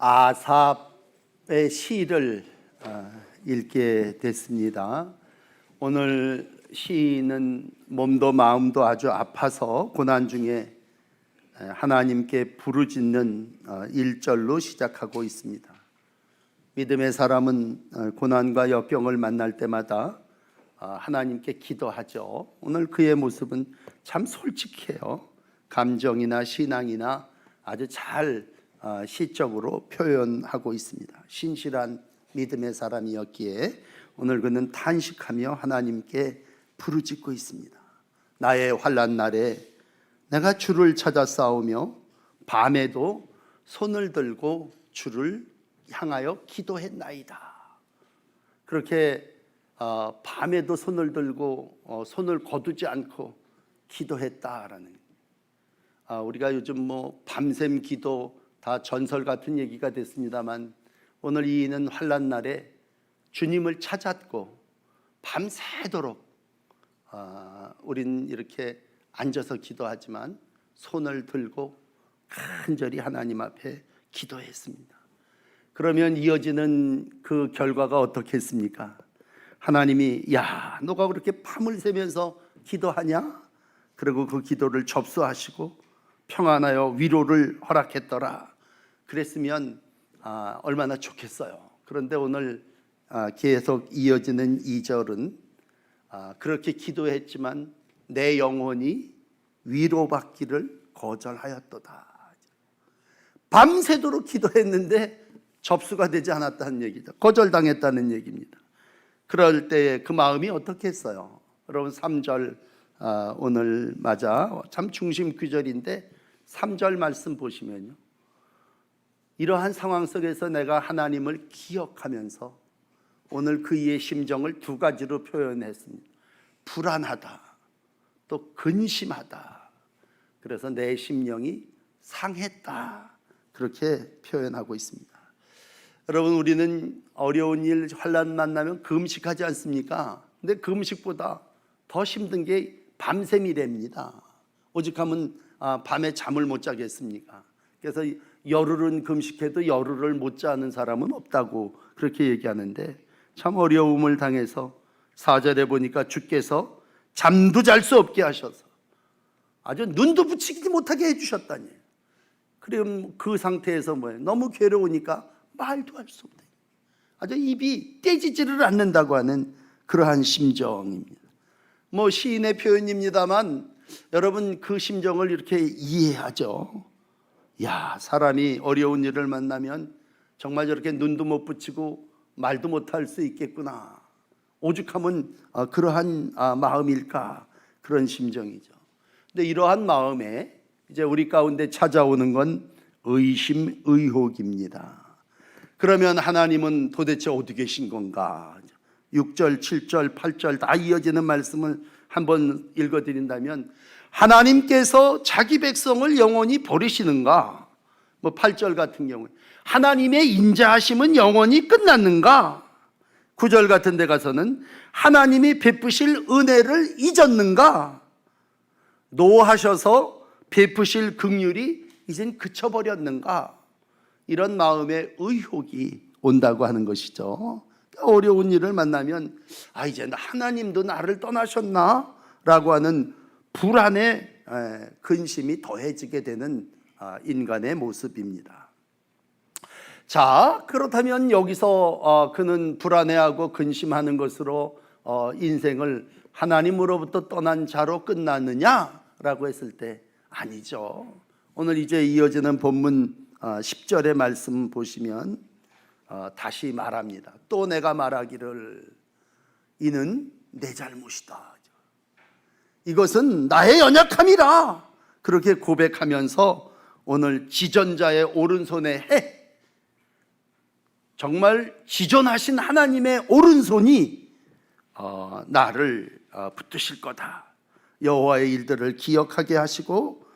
아삽의 시를 읽게 됐습니다. 오늘 시인은 몸도 마음도 아주 아파서 고난 중에 하나님께 부르짖는 1절로 시작하고 있습니다. 믿음의 사람은 고난과 역경을 만날 때마다 하나님께 기도하죠. 오늘 그의 모습은 참 솔직해요. 감정이나 신앙이나 아주 잘 시적으로 표현하고 있습니다. 신실한 믿음의 사람이었기에 오늘 그는 탄식하며 하나님께 부르짖고 있습니다. 나의 환난 날에 내가 주를 찾아 싸우며 밤에도 손을 들고 주를 향하여 기도했나이다. 그렇게 밤에도 손을 들고 손을 거두지 않고 기도했다라는, 우리가 요즘 밤샘 기도 다 전설 같은 얘기가 됐습니다만, 오늘 이인은 환난 날에 주님을 찾았고 밤새도록 우린 이렇게 앉아서 기도하지만 손을 들고 간절히 하나님 앞에 기도했습니다. 그러면 이어지는 그 결과가 어떻겠습니까? 하나님이 야, 너가 그렇게 밤을 새면서 기도하냐? 그리고 그 기도를 접수하시고 평안하여 위로를 허락했더라. 그랬으면 얼마나 좋겠어요. 그런데 오늘 계속 이어지는 2절은 그렇게 기도했지만 내 영혼이 위로받기를 거절하였도다. 밤새도록 기도했는데 접수가 되지 않았다는 얘기죠. 거절당했다는 얘기입니다. 그럴 때 그 마음이 어떻겠어요? 여러분 3절 오늘 맞아 참 중심 구절인데 3절 말씀 보시면요, 이러한 상황 속에서 내가 하나님을 기억하면서 오늘 그의 심정을 두 가지로 표현했습니다. 불안하다, 또 근심하다. 그래서 내 심령이 상했다, 그렇게 표현하고 있습니다. 여러분, 우리는 어려운 일, 환난 만나면 금식하지 않습니까? 근데 금식보다 더 힘든 게 밤샘이랍니다. 오직하면 밤에 잠을 못 자겠습니까? 그래서 열흘은 금식해도 열흘을 못 자는 사람은 없다고 그렇게 얘기하는데, 참 어려움을 당해서 4절에 보니까 주께서 잠도 잘 수 없게 하셔서 아주 눈도 붙이지 못하게 해주셨다니. 그럼 그 상태에서 뭐예요? 너무 괴로우니까 말도 할 수 없다. 아주 입이 떼지지를 않는다고 하는 그러한 심정입니다. 시인의 표현입니다만 여러분 그 심정을 이렇게 이해하죠. 야, 사람이 어려운 일을 만나면 정말 저렇게 눈도 못 붙이고 말도 못할 수 있겠구나. 오죽하면 그러한 마음일까, 그런 심정이죠. 근데 이러한 마음에 이제 우리 가운데 찾아오는 건 의심, 의혹입니다. 그러면 하나님은 도대체 어디 계신 건가? 6절, 7절, 8절 다 이어지는 말씀을 한번 읽어드린다면, 하나님께서 자기 백성을 영원히 버리시는가? 8절 같은 경우에 하나님의 인자하심은 영원히 끝났는가? 9절 같은 데 가서는 하나님이 베푸실 은혜를 잊었는가? 노하셔서 베푸실 긍휼이 이젠 그쳐버렸는가? 이런 마음의 의혹이 온다고 하는 것이죠. 어려운 일을 만나면 이제 하나님도 나를 떠나셨나? 라고 하는 불안의 근심이 더해지게 되는 인간의 모습입니다. 자, 그렇다면 여기서 그는 불안해하고 근심하는 것으로 인생을 하나님으로부터 떠난 자로 끝났느냐라고 했을 때 아니죠. 오늘 이제 이어지는 본문 10절의 말씀 보시면 다시 말합니다. 또 내가 말하기를 이는 내 잘못이다, 이것은 나의 연약함이라, 그렇게 고백하면서 오늘 지전자의 오른손에 정말 지존하신 하나님의 오른손이 나를 붙드실 거다. 여호와의 일들을 기억하게 하시고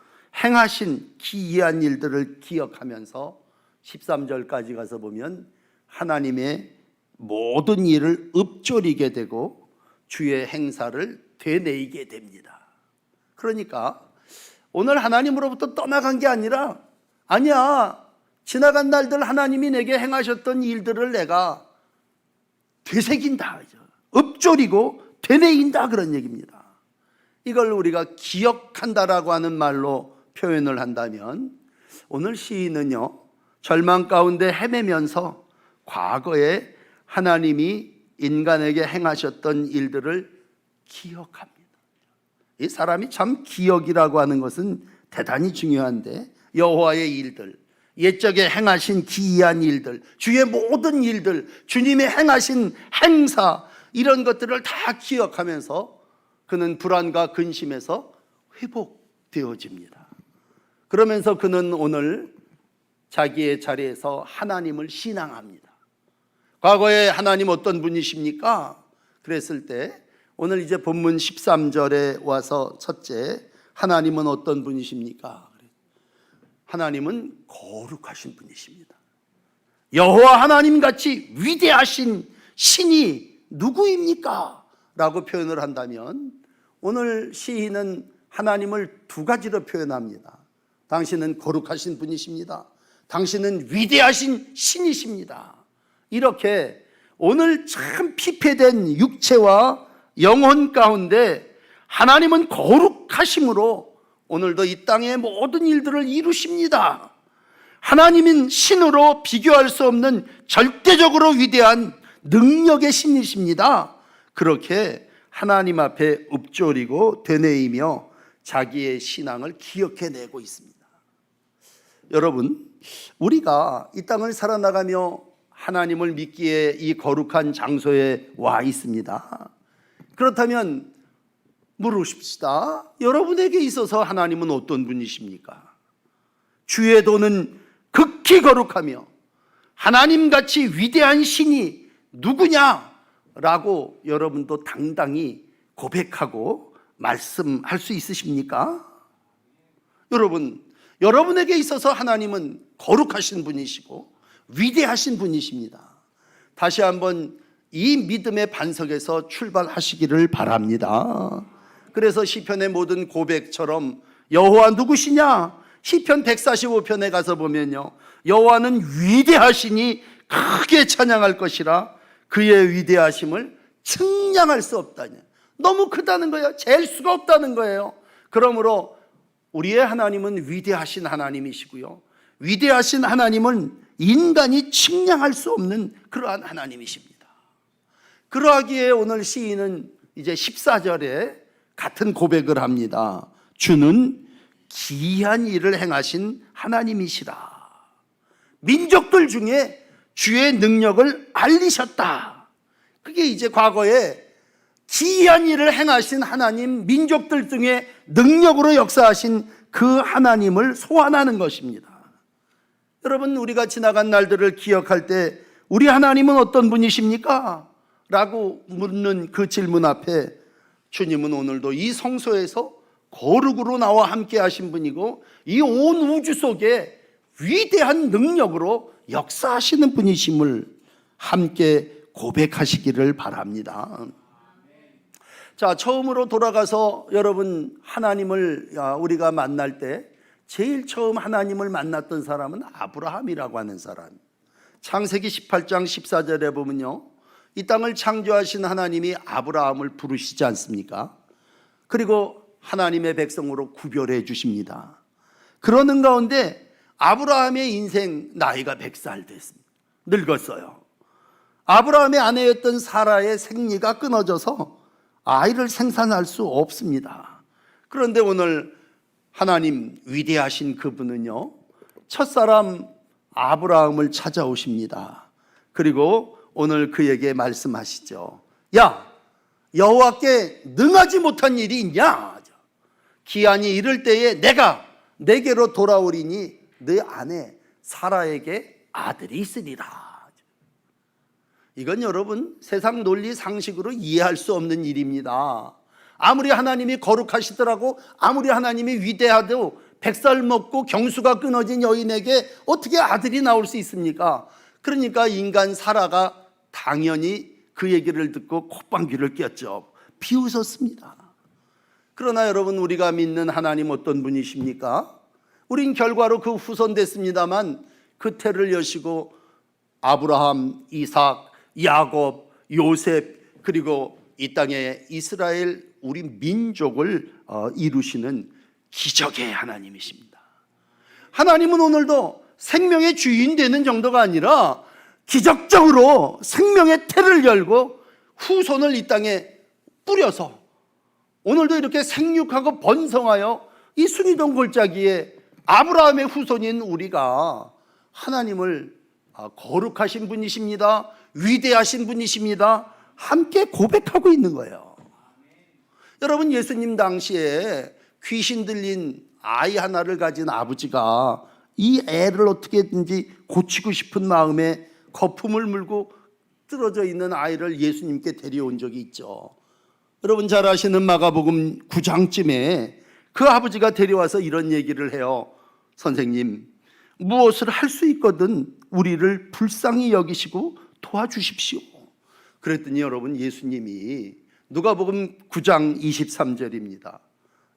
행하신 기이한 일들을 기억하면서 13절까지 가서 보면 하나님의 모든 일을 읊조리게 되고 주의 행사를 되뇌이게 됩니다. 그러니까 오늘 하나님으로부터 떠나간 게 아니라, 아니야, 지나간 날들 하나님이 내게 행하셨던 일들을 내가 되새긴다, 읊조리고 되뇌인다, 그런 얘기입니다. 이걸 우리가 기억한다라고 하는 말로 표현을 한다면, 오늘 시인은요, 절망 가운데 헤매면서 과거에 하나님이 인간에게 행하셨던 일들을 기억합니다. 이 사람이 참 기억이라고 하는 것은 대단히 중요한데, 여호와의 일들, 옛적에 행하신 기이한 일들, 주의 모든 일들, 주님의 행하신 행사, 이런 것들을 다 기억하면서 그는 불안과 근심에서 회복되어집니다. 그러면서 그는 오늘 자기의 자리에서 하나님을 신앙합니다. 과거에 하나님 어떤 분이십니까? 그랬을 때 오늘 이제 본문 13절에 와서 첫째, 하나님은 어떤 분이십니까? 하나님은 거룩하신 분이십니다. 여호와 하나님같이 위대하신 신이 누구입니까? 라고 표현을 한다면, 오늘 시인은 하나님을 두 가지로 표현합니다. 당신은 거룩하신 분이십니다. 당신은 위대하신 신이십니다. 이렇게 오늘 참 피폐된 육체와 영혼 가운데 하나님은 거룩하심으로 오늘도 이 땅의 모든 일들을 이루십니다. 하나님은 신으로 비교할 수 없는 절대적으로 위대한 능력의 신이십니다. 그렇게 하나님 앞에 읊조리고 되뇌이며 자기의 신앙을 기억해내고 있습니다. 여러분, 우리가 이 땅을 살아나가며 하나님을 믿기에 이 거룩한 장소에 와 있습니다. 그렇다면 물으십시다. 여러분에게 있어서 하나님은 어떤 분이십니까? 주의 도는 극히 거룩하며 하나님같이 위대한 신이 누구냐라고 여러분도 당당히 고백하고 말씀할 수 있으십니까? 여러분에게 있어서 하나님은 거룩하신 분이시고 위대하신 분이십니다. 다시 한번 이 믿음의 반석에서 출발하시기를 바랍니다. 그래서 시편의 모든 고백처럼 여호와 누구시냐? 시편 145편에 가서 보면요, 여호와는 위대하시니 크게 찬양할 것이라 그의 위대하심을 측량할 수 없다냐. 너무 크다는 거예요. 잴 수가 없다는 거예요. 그러므로 우리의 하나님은 위대하신 하나님이시고요, 위대하신 하나님은 인간이 측량할 수 없는 그러한 하나님이십니다. 그러하기에 오늘 시인은 이제 14절에 같은 고백을 합니다. 주는 기이한 일을 행하신 하나님이시라. 민족들 중에 주의 능력을 알리셨다. 그게 이제 과거에 기이한 일을 행하신 하나님, 민족들 중에 능력으로 역사하신 그 하나님을 소환하는 것입니다. 여러분, 우리가 지나간 날들을 기억할 때 우리 하나님은 어떤 분이십니까? 라고 묻는 그 질문 앞에 주님은 오늘도 이 성소에서 거룩으로 나와 함께 하신 분이고 이 온 우주 속에 위대한 능력으로 역사하시는 분이심을 함께 고백하시기를 바랍니다. 자, 처음으로 돌아가서 여러분, 하나님을 우리가 만날 때 제일 처음 하나님을 만났던 사람은 아브라함이라고 하는 사람. 창세기 18장 14절에 보면요, 이 땅을 창조하신 하나님이 아브라함을 부르시지 않습니까? 그리고 하나님의 백성으로 구별해 주십니다. 그러는 가운데 아브라함의 인생 나이가 100살 됐습니다. 늙었어요. 아브라함의 아내였던 사라의 생리가 끊어져서 아이를 생산할 수 없습니다. 그런데 오늘 하나님 위대하신 그분은요, 첫사람 아브라함을 찾아오십니다. 그리고 오늘 그에게 말씀하시죠. 야, 여호와께 능하지 못한 일이 있냐? 기한이 이를 때에 내가 내게로 돌아오리니 네 아내 사라에게 아들이 있으리라. 이건 여러분, 세상 논리 상식으로 이해할 수 없는 일입니다. 아무리 하나님이 거룩하시더라고, 아무리 하나님이 위대하도 100살 먹고 경수가 끊어진 여인에게 어떻게 아들이 나올 수 있습니까? 그러니까 인간 사라가 당연히 그 얘기를 듣고 콧방귀를 꼈죠. 비웃었습니다. 그러나 여러분, 우리가 믿는 하나님 어떤 분이십니까? 우린 결과로 그 후손됐습니다만 그 태를 여시고 아브라함, 이삭, 야곱, 요셉, 그리고 이 땅에 이스라엘 우리 민족을 이루시는 기적의 하나님이십니다. 하나님은 오늘도 생명의 주인 되는 정도가 아니라 기적적으로 생명의 태를 열고 후손을 이 땅에 뿌려서 오늘도 이렇게 생육하고 번성하여 이 순위동 골짜기에 아브라함의 후손인 우리가 하나님을 거룩하신 분이십니다, 위대하신 분이십니다, 함께 고백하고 있는 거예요. 여러분, 예수님 당시에 귀신 들린 아이 하나를 가진 아버지가 이 애를 어떻게든지 고치고 싶은 마음에 거품을 물고 쓰러져 있는 아이를 예수님께 데려온 적이 있죠. 여러분 잘 아시는 마가복음 9장쯤에 그 아버지가 데려와서 이런 얘기를 해요. 선생님, 무엇을 할 수 있거든 우리를 불쌍히 여기시고 도와주십시오. 그랬더니 여러분, 예수님이 누가복음 9장 23절입니다.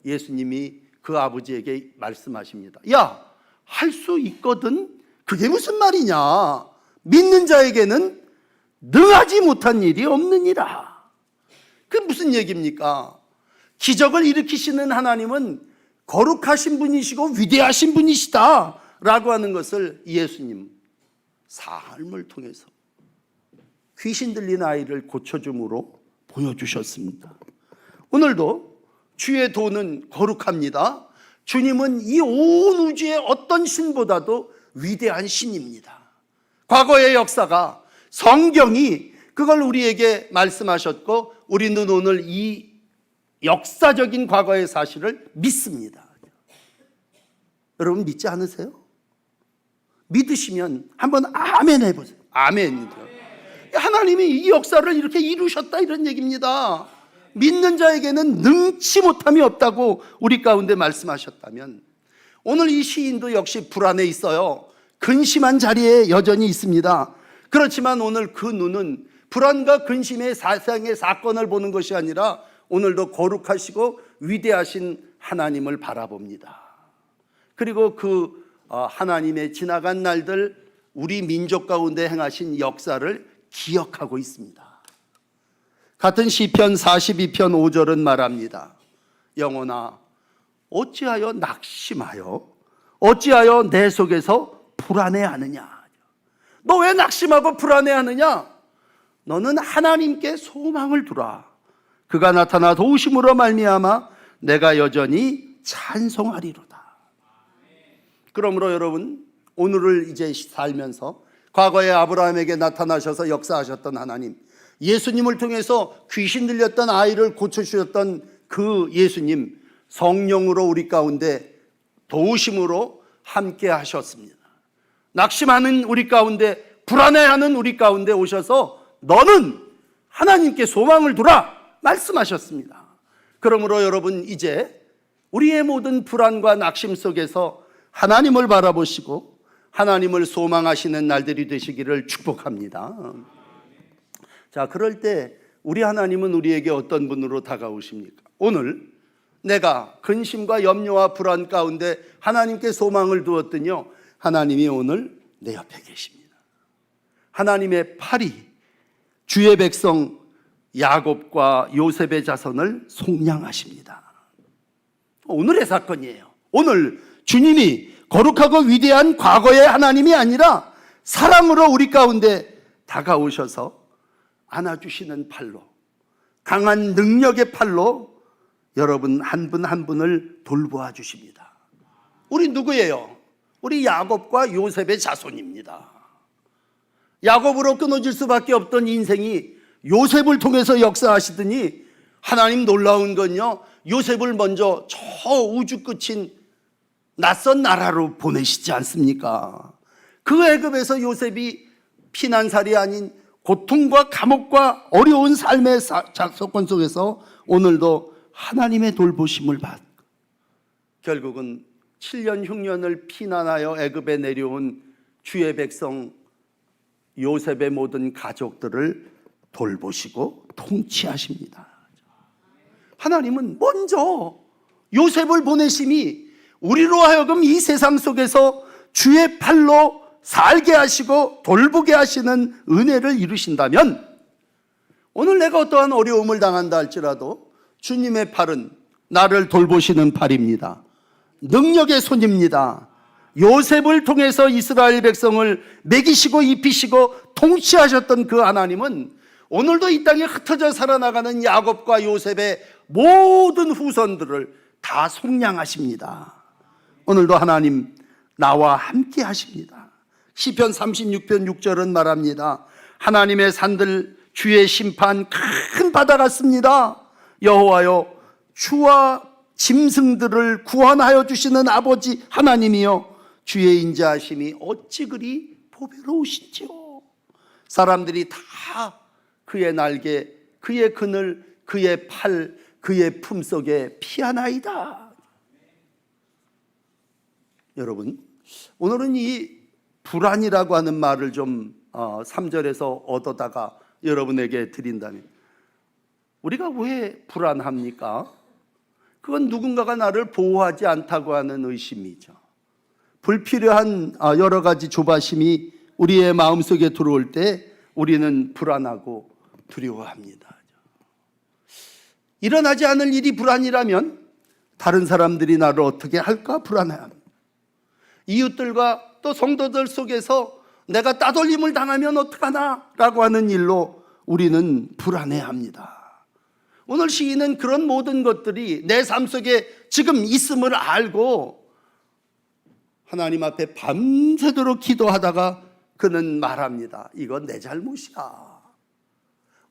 예수님이 그 아버지에게 말씀하십니다. 야, 할 수 있거든? 그게 무슨 말이냐? 믿는 자에게는 능하지 못한 일이 없느니라. 그게 무슨 얘기입니까? 기적을 일으키시는 하나님은 거룩하신 분이시고 위대하신 분이시다 라고 하는 것을 예수님 삶을 통해서 귀신 들린 아이를 고쳐줌으로 보여주셨습니다. 오늘도 주의 도는 거룩합니다. 주님은 이 온 우주의 어떤 신보다도 위대한 신입니다. 과거의 역사가, 성경이 그걸 우리에게 말씀하셨고 우리는 오늘 이 역사적인 과거의 사실을 믿습니다. 여러분 믿지 않으세요? 믿으시면 한번 아멘 해보세요. 아멘. 하나님이 이 역사를 이렇게 이루셨다 이런 얘기입니다. 믿는 자에게는 능치 못함이 없다고 우리 가운데 말씀하셨다면 오늘 이 시인도 역시 불안해 있어요. 근심한 자리에 여전히 있습니다. 그렇지만 오늘 그 눈은 불안과 근심의 세상의 사건을 보는 것이 아니라 오늘도 거룩하시고 위대하신 하나님을 바라봅니다. 그리고 그 하나님의 지나간 날들, 우리 민족 가운데 행하신 역사를 기억하고 있습니다. 같은 시편 42편 5절은 말합니다. 영혼아, 어찌하여 낙심하여 어찌하여 내 속에서 불안해하느냐. 너 왜 낙심하고 불안해하느냐? 너는 하나님께 소망을 두라. 그가 나타나 도우심으로 말미암아 내가 여전히 찬송하리로다. 그러므로 여러분, 오늘을 이제 살면서 과거에 아브라함에게 나타나셔서 역사하셨던 하나님, 예수님을 통해서 귀신 들렸던 아이를 고쳐주셨던 그 예수님, 성령으로 우리 가운데 도우심으로 함께 하셨습니다. 낙심하는 우리 가운데, 불안해하는 우리 가운데 오셔서 너는 하나님께 소망을 두라 말씀하셨습니다. 그러므로 여러분, 이제 우리의 모든 불안과 낙심 속에서 하나님을 바라보시고 하나님을 소망하시는 날들이 되시기를 축복합니다. 자, 그럴 때 우리 하나님은 우리에게 어떤 분으로 다가오십니까? 오늘 내가 근심과 염려와 불안 가운데 하나님께 소망을 두었더니요, 하나님이 오늘 내 옆에 계십니다. 하나님의 팔이 주의 백성 야곱과 요셉의 자손을 속량하십니다. 오늘의 사건이에요. 오늘 주님이 거룩하고 위대한 과거의 하나님이 아니라 사랑으로 우리 가운데 다가오셔서 안아주시는 팔로, 강한 능력의 팔로 여러분 한 분 한 분을 돌보아 주십니다. 우리 누구예요? 우리 야곱과 요셉의 자손입니다. 야곱으로 끊어질 수밖에 없던 인생이 요셉을 통해서 역사하시더니 하나님 놀라운 건요, 요셉을 먼저 저 우주 끝인 낯선 나라로 보내시지 않습니까? 그 애굽에서 요셉이 피난살이 아닌 고통과 감옥과 어려운 삶의 사건 속에서 오늘도 하나님의 돌보심을 받고 결국은 7년 흉년을 피난하여 애굽에 내려온 주의 백성 요셉의 모든 가족들을 돌보시고 통치하십니다. 하나님은 먼저 요셉을 보내심이 우리로 하여금 이 세상 속에서 주의 팔로 살게 하시고 돌보게 하시는 은혜를 이루신다면, 오늘 내가 어떠한 어려움을 당한다 할지라도 주님의 팔은 나를 돌보시는 팔입니다. 능력의 손입니다. 요셉을 통해서 이스라엘 백성을 먹이시고 입히시고 통치하셨던 그 하나님은 오늘도 이 땅에 흩어져 살아나가는 야곱과 요셉의 모든 후손들을 다 속량하십니다. 오늘도 하나님 나와 함께 하십니다. 시편 36편 6절은 말합니다. 하나님의 산들 주의 심판 큰 바다 같습니다. 여호와여, 주와 짐승들을 구원하여 주시는 아버지 하나님이여, 주의 인자하심이 어찌 그리 보배로우신지요. 사람들이 다 그의 날개, 그의 그늘, 그의 팔, 그의 품속에 피하나이다. 여러분, 오늘은 이 불안이라고 하는 말을 좀 3절에서 얻어다가 여러분에게 드린다면, 우리가 왜 불안합니까? 그건 누군가가 나를 보호하지 않다고 하는 의심이죠. 불필요한 여러 가지 조바심이 우리의 마음속에 들어올 때 우리는 불안하고 두려워합니다. 일어나지 않을 일이 불안이라면 다른 사람들이 나를 어떻게 할까 불안해합니다. 이웃들과 또 성도들 속에서 내가 따돌림을 당하면 어떡하나 라고 하는 일로 우리는 불안해합니다. 오늘 시인은 그런 모든 것들이 내 삶 속에 지금 있음을 알고 하나님 앞에 밤새도록 기도하다가 그는 말합니다. 이건 내 잘못이야.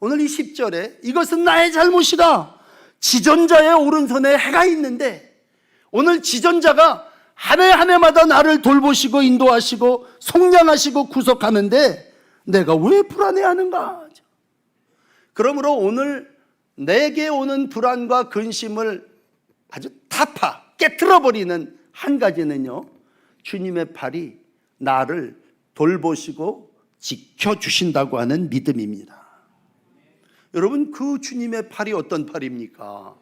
오늘 이 10절에 이것은 나의 잘못이다. 지존자의 오른손에 해가 있는데 오늘 지존자가 한 해 한 해마다 나를 돌보시고 인도하시고 속량하시고 구속하는데 내가 왜 불안해하는가? 그러므로 오늘 내게 오는 불안과 근심을 아주 타파 깨트려버리는 한 가지는요, 주님의 팔이 나를 돌보시고 지켜주신다고 하는 믿음입니다. 여러분, 그 주님의 팔이 어떤 팔입니까?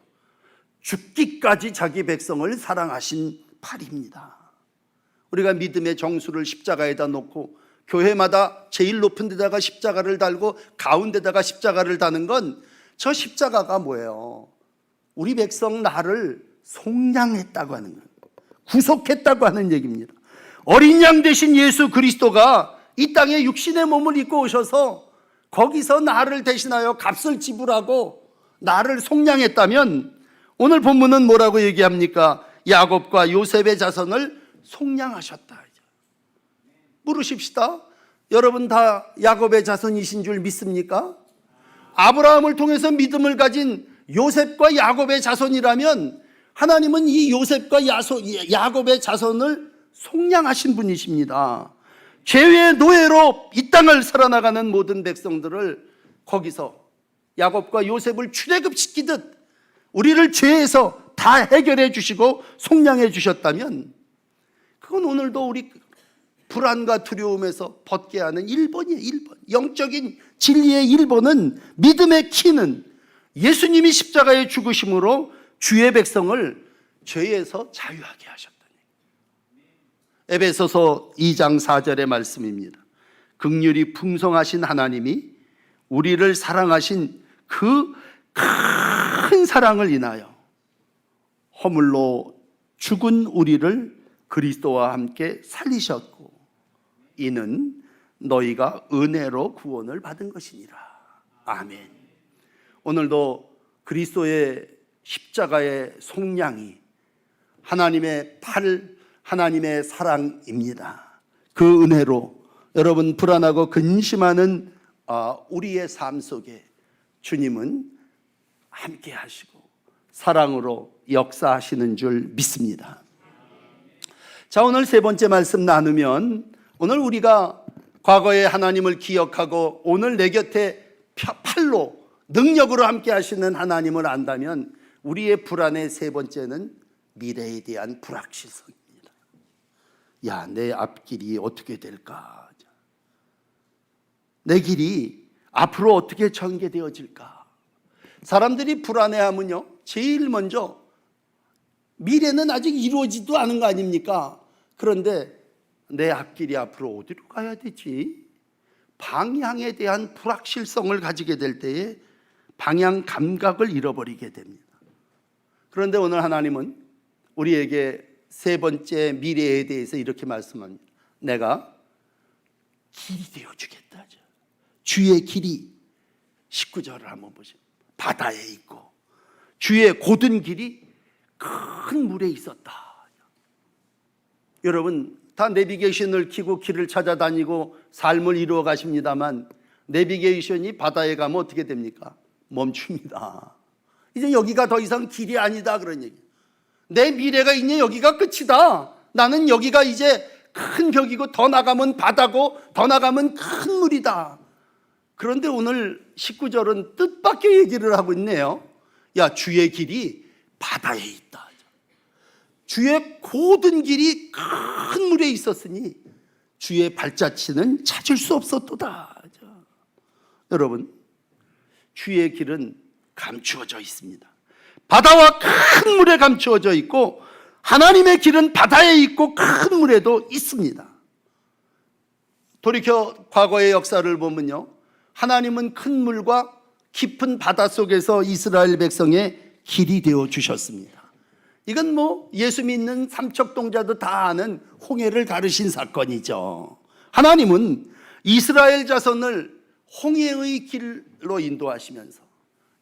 죽기까지 자기 백성을 사랑하신 팔입니다. 우리가 믿음의 정수를 십자가에다 놓고 교회마다 제일 높은 데다가 십자가를 달고 가운데다가 십자가를 다는 건 저 십자가가 뭐예요? 우리 백성 나를 속량했다고 하는 거예요. 구속했다고 하는 얘기입니다. 어린 양 되신 예수 그리스도가 이 땅에 육신의 몸을 입고 오셔서 거기서 나를 대신하여 값을 지불하고 나를 속량했다면 오늘 본문은 뭐라고 얘기합니까? 야곱과 요셉의 자손을 속량하셨다. 물으십시다. 여러분 다 야곱의 자손이신 줄 믿습니까? 아브라함을 통해서 믿음을 가진 요셉과 야곱의 자손이라면 하나님은 이 요셉과 야곱의 자손을 속량하신 분이십니다. 죄의 노예로 이 땅을 살아나가는 모든 백성들을 거기서 야곱과 요셉을 출애굽시키듯 우리를 죄에서 다 해결해 주시고 속량해 주셨다면 그건 오늘도 우리 불안과 두려움에서 벗게 하는 1번이에요. 1번. 영적인 진리의 1번은 믿음의 키는 예수님이 십자가에 죽으심으로 주의 백성을 죄에서 자유하게 하셨다니. 에베소서 2장 4절의 말씀입니다. 긍휼이 풍성하신 하나님이 우리를 사랑하신 그 큰 사랑을 인하여 허물로 죽은 우리를 그리스도와 함께 살리셨고 이는 너희가 은혜로 구원을 받은 것이니라. 아멘. 오늘도 그리스도의 십자가의 속량이 하나님의 팔, 하나님의 사랑입니다. 그 은혜로 여러분 불안하고 근심하는 우리의 삶 속에 주님은 함께 하시고 사랑으로 역사하시는 줄 믿습니다. 자, 오늘 세 번째 말씀 나누면 오늘 우리가 과거의 하나님을 기억하고 오늘 내 곁에 팔로 능력으로 함께 하시는 하나님을 안다면 우리의 불안의 세 번째는 미래에 대한 불확실성입니다. 야, 내 앞길이 어떻게 될까? 내 길이 앞으로 어떻게 전개되어질까? 사람들이 불안해하면요, 제일 먼저 미래는 아직 이루어지지도 않은 거 아닙니까? 그런데 내 앞길이 앞으로 어디로 가야 되지? 방향에 대한 불확실성을 가지게 될 때에 방향 감각을 잃어버리게 됩니다. 그런데 오늘 하나님은 우리에게 세 번째 미래에 대해서 이렇게 말씀합니다. 내가 길이 되어주겠다. 주의 길이 19절을 한번 보시면 바다에 있고 주의 곧은 길이 큰 물에 있었다. 여러분 다 내비게이션을 켜고 길을 찾아다니고 삶을 이루어 가십니다만 내비게이션이 바다에 가면 어떻게 됩니까? 멈춥니다. 이제 여기가 더 이상 길이 아니다 그런 얘기. 내 미래가 이제 여기가 끝이다. 나는 여기가 이제 큰 벽이고 더 나가면 바다고 더 나가면 큰 물이다. 그런데 오늘 19절은 뜻밖의 얘기를 하고 있네요. 야, 주의 길이 바다에 있다. 주의 고든 길이 큰 물에 있었으니 주의 발자취는 찾을 수 없었도다. 여러분, 주의 길은 감추어져 있습니다. 바다와 큰 물에 감추어져 있고 하나님의 길은 바다에 있고 큰 물에도 있습니다. 돌이켜 과거의 역사를 보면요, 하나님은 큰 물과 깊은 바다 속에서 이스라엘 백성의 길이 되어 주셨습니다. 이건 예수 믿는 삼척동자도 다 아는 홍해를 가르신 사건이죠. 하나님은 이스라엘 자손을 홍해의 길로 인도하시면서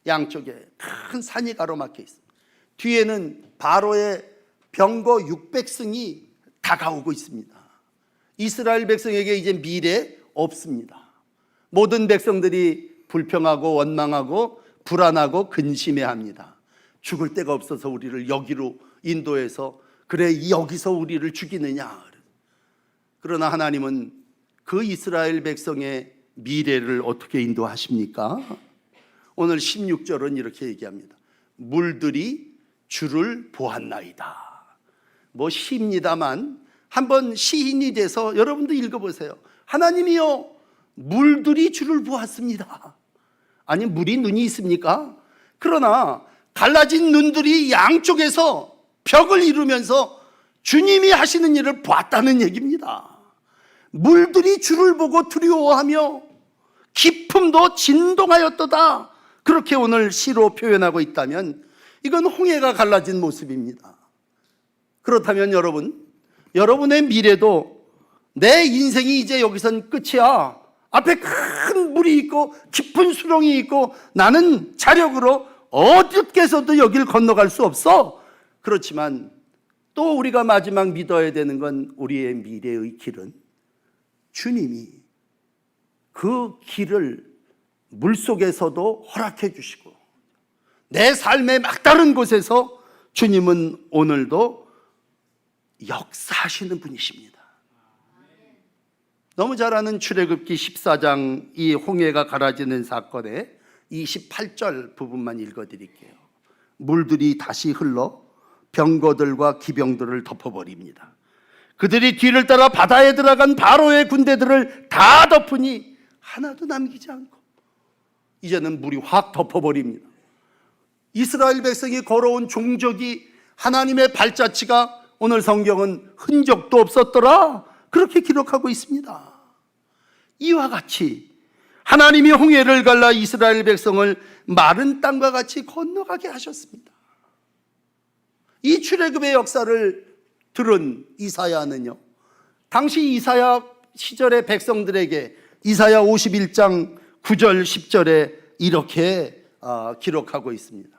양쪽에 큰 산이 가로막혀 있습니다. 뒤에는 바로의 병거 600승이 다가오고 있습니다. 이스라엘 백성에게 이제 미래 없습니다. 모든 백성들이 불평하고 원망하고 불안하고 근심해합니다. 죽을 데가 없어서 우리를 여기로 인도해서 그래 여기서 우리를 죽이느냐. 그러나 하나님은 그 이스라엘 백성의 미래를 어떻게 인도하십니까? 오늘 16절은 이렇게 얘기합니다. 물들이 주를 보았나이다. 시입니다만 한번 시인이 돼서 여러분도 읽어보세요. 하나님이요, 물들이 주를 보았습니다. 아니, 물이 눈이 있습니까? 그러나 갈라진 눈들이 양쪽에서 벽을 이루면서 주님이 하시는 일을 봤다는 얘기입니다. 물들이 주를 보고 두려워하며 깊음도 진동하였도다. 그렇게 오늘 시로 표현하고 있다면 이건 홍해가 갈라진 모습입니다. 그렇다면 여러분의 미래도 내 인생이 이제 여기선 끝이야. 앞에 큰 물이 있고 깊은 수렁이 있고 나는 자력으로 어디께서도 여길 건너갈 수 없어. 그렇지만 또 우리가 마지막 믿어야 되는 건 우리의 미래의 길은 주님이 그 길을 물속에서도 허락해 주시고 내 삶의 막다른 곳에서 주님은 오늘도 역사하시는 분이십니다. 너무 잘 아는 출애굽기 14장 이 홍해가 갈라지는 사건의 28절 부분만 읽어드릴게요. 물들이 다시 흘러 병거들과 기병들을 덮어버립니다. 그들이 뒤를 따라 바다에 들어간 바로의 군대들을 다 덮으니 하나도 남기지 않고 이제는 물이 확 덮어버립니다. 이스라엘 백성이 걸어온 종족이 하나님의 발자취가 오늘 성경은 흔적도 없었더라 그렇게 기록하고 있습니다. 이와 같이 하나님이 홍해를 갈라 이스라엘 백성을 마른 땅과 같이 건너가게 하셨습니다. 이 출애굽의 역사를 들은 이사야는요, 당시 이사야 시절의 백성들에게 이사야 51장 9절 10절에 이렇게 기록하고 있습니다.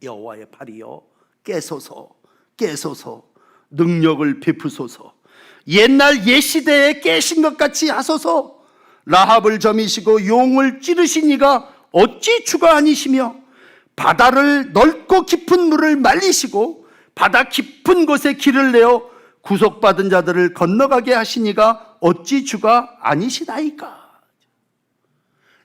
여호와의 팔이여 깨소서 깨소서 능력을 베푸소서 옛날 옛시대에 깨신 것 같이 하소서 라합을 점이시고 용을 찌르신 이가 어찌 주가 아니시며 바다를 넓고 깊은 물을 말리시고 바다 깊은 곳에 길을 내어 구속받은 자들을 건너가게 하시니가 어찌 주가 아니시나이까.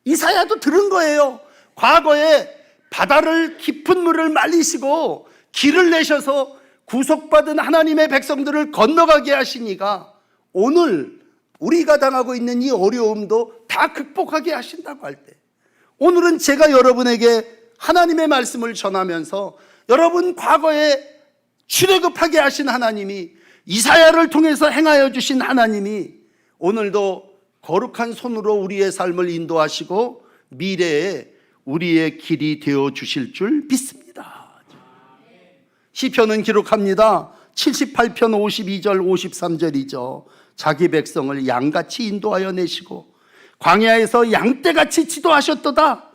이사야도 들은 거예요. 과거에 바다를 깊은 물을 말리시고 길을 내셔서 구속받은 하나님의 백성들을 건너가게 하시니가 오늘 우리가 당하고 있는 이 어려움도 다 극복하게 하신다고 할 때, 오늘은 제가 여러분에게 하나님의 말씀을 전하면서 여러분 과거에 출애굽하게 하신 하나님이 이사야를 통해서 행하여 주신 하나님이 오늘도 거룩한 손으로 우리의 삶을 인도하시고 미래에 우리의 길이 되어 주실 줄 믿습니다. 시편은 기록합니다. 78편 52절 53절이죠. 자기 백성을 양같이 인도하여 내시고 광야에서 양떼같이 지도하셨도다.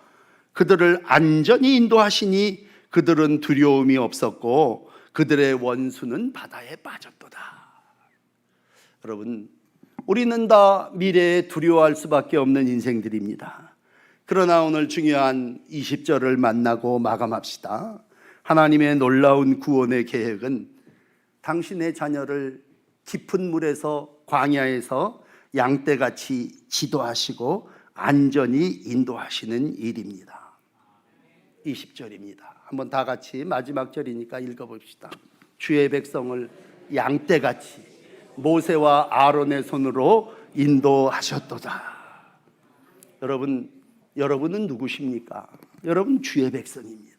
그들을 안전히 인도하시니 그들은 두려움이 없었고 그들의 원수는 바다에 빠졌도다. 여러분, 우리는 다 미래에 두려워할 수밖에 없는 인생들입니다. 그러나 오늘 중요한 20절을 만나고 마감합시다. 하나님의 놀라운 구원의 계획은 당신의 자녀를 깊은 물에서 광야에서 양떼같이 지도하시고 안전히 인도하시는 일입니다. 20절입니다. 한번 다 같이 마지막 절이니까 읽어봅시다. 주의 백성을 양떼같이 모세와 아론의 손으로 인도하셨도다. 여러분은 누구십니까? 여러분 주의 백성입니다.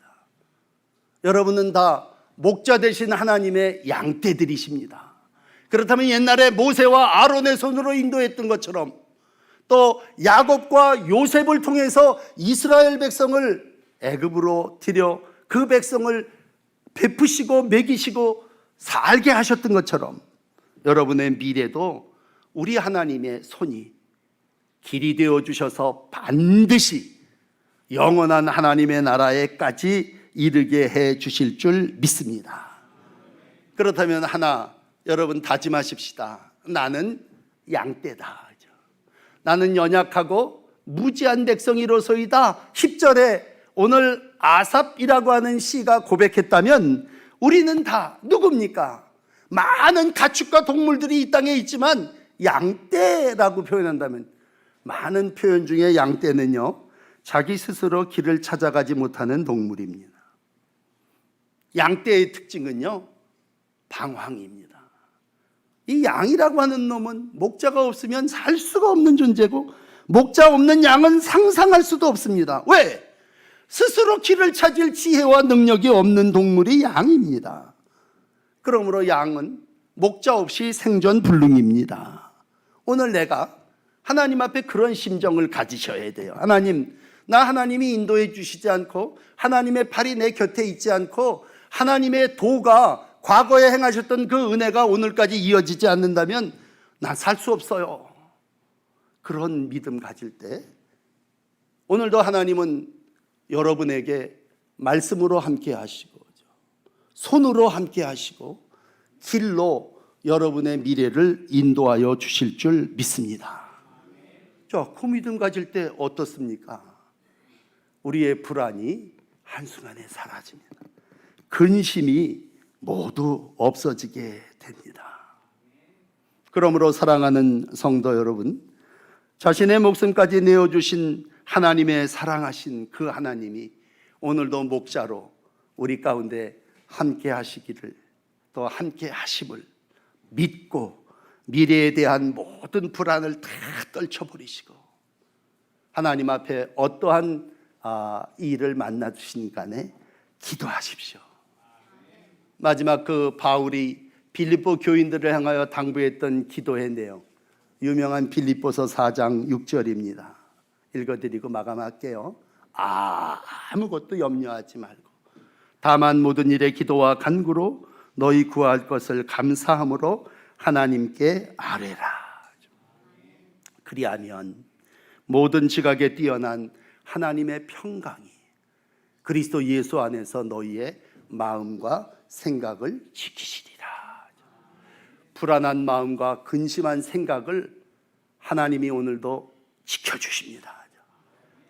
여러분은 다 목자 되신 하나님의 양떼들이십니다. 그렇다면 옛날에 모세와 아론의 손으로 인도했던 것처럼 또 야곱과 요셉을 통해서 이스라엘 백성을 애굽으로 들여 그 백성을 베푸시고 먹이시고 살게 하셨던 것처럼 여러분의 미래도 우리 하나님의 손이 길이 되어 주셔서 반드시 영원한 하나님의 나라에까지 이르게 해 주실 줄 믿습니다. 그렇다면 하나 여러분 다짐하십시다. 나는 양떼다. 나는 연약하고 무지한 백성이로소이다. 10절에 오늘 아삽이라고 하는 시가 고백했다면 우리는 다 누굽니까? 많은 가축과 동물들이 이 땅에 있지만 양떼라고 표현한다면 많은 표현 중에 양떼는요 자기 스스로 길을 찾아가지 못하는 동물입니다. 양떼의 특징은요 방황입니다. 이 양이라고 하는 놈은 목자가 없으면 살 수가 없는 존재고 목자 없는 양은 상상할 수도 없습니다. 왜? 스스로 길을 찾을 지혜와 능력이 없는 동물이 양입니다. 그러므로 양은 목자 없이 생존 불능입니다. 오늘 내가 하나님 앞에 그런 심정을 가지셔야 돼요. 하나님, 나 하나님이 인도해 주시지 않고 하나님의 팔이 내 곁에 있지 않고 하나님의 도가 과거에 행하셨던 그 은혜가 오늘까지 이어지지 않는다면 난 살 수 없어요. 그런 믿음 가질 때 오늘도 하나님은 여러분에게 말씀으로 함께 하시고 손으로 함께 하시고 길로 여러분의 미래를 인도하여 주실 줄 믿습니다. 자, 그 믿음 가질 때 어떻습니까? 우리의 불안이 한순간에 사라집니다. 근심이 모두 없어지게 됩니다. 그러므로 사랑하는 성도 여러분, 자신의 목숨까지 내어주신 하나님의 사랑하신 그 하나님이 오늘도 목자로 우리 가운데 함께 하시기를 또 함께 하심을 믿고 미래에 대한 모든 불안을 다 떨쳐버리시고 하나님 앞에 어떠한 일을 만나주신 간에 기도하십시오. 마지막 그 바울이 빌립보 교인들을 향하여 당부했던 기도의 내용, 유명한 빌립보서 4장 6절입니다. 읽어드리고 마감할게요. 아무것도 염려하지 말고 다만 모든 일에 기도와 간구로 너희 구할 것을 감사함으로 하나님께 아뢰라. 그리하면 모든 지각에 뛰어난 하나님의 평강이 그리스도 예수 안에서 너희의 마음과 생각을 지키시리라. 불안한 마음과 근심한 생각을 하나님이 오늘도 지켜주십니다.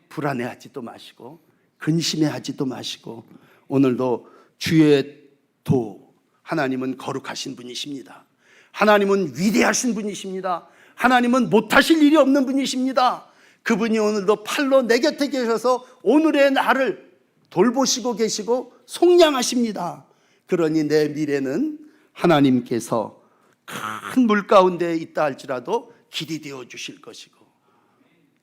불안해하지도 마시고 근심해하지도 마시고 오늘도 주의 도 하나님은 거룩하신 분이십니다. 하나님은 위대하신 분이십니다. 하나님은 못하실 일이 없는 분이십니다. 그분이 오늘도 팔로 내 곁에 계셔서 오늘의 나를 돌보시고 계시고 속량하십니다. 그러니 내 미래는 하나님께서 큰 물 가운데 있다 할지라도 길이 되어 주실 것이고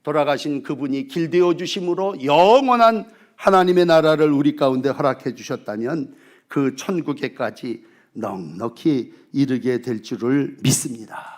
돌아가신 그분이 길 되어 주심으로 영원한 하나님의 나라를 우리 가운데 허락해 주셨다면 그 천국에까지 넉넉히 이루게 될 줄을 믿습니다.